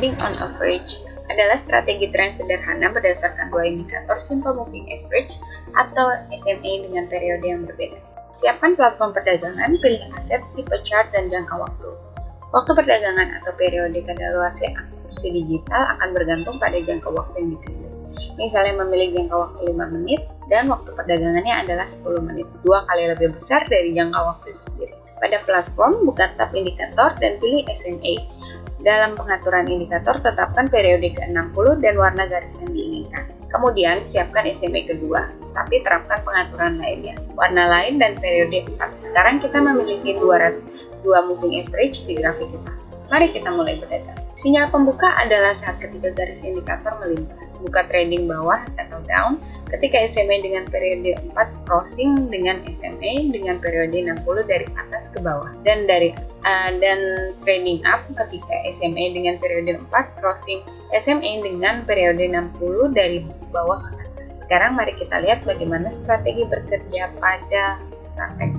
Trading on average adalah strategi tren sederhana berdasarkan dua indikator simple moving average atau SMA dengan periode yang berbeda. Siapkan platform perdagangan, pilih aset, tipe chart, dan jangka waktu. Waktu perdagangan atau periode kadaluarsa aksi digital akan bergantung pada jangka waktu yang dipilih. Misalnya memilih jangka waktu 5 menit dan waktu perdagangannya adalah 10 menit, 2 kali lebih besar dari jangka waktu itu sendiri. Pada platform, buka tab indikator dan pilih SMA. Dalam pengaturan indikator, tetapkan periode ke-60 dan warna garis yang diinginkan. Kemudian, siapkan SMA kedua, tapi terapkan pengaturan lainnya, warna lain dan periode 4. Sekarang kita memiliki 2 moving average di grafik kita. Mari kita mulai berdagang. Sinyal pembuka adalah saat ketika garis indikator melintas. Buka trading bawah atau down ketika SMA dengan periode 4 crossing dengan SMA dengan periode 60 dari atas ke bawah. Dan trading up ketika SMA dengan periode 4 crossing SMA dengan periode 60 dari bawah ke atas. Sekarang mari kita lihat bagaimana strategi bekerja pada praktek.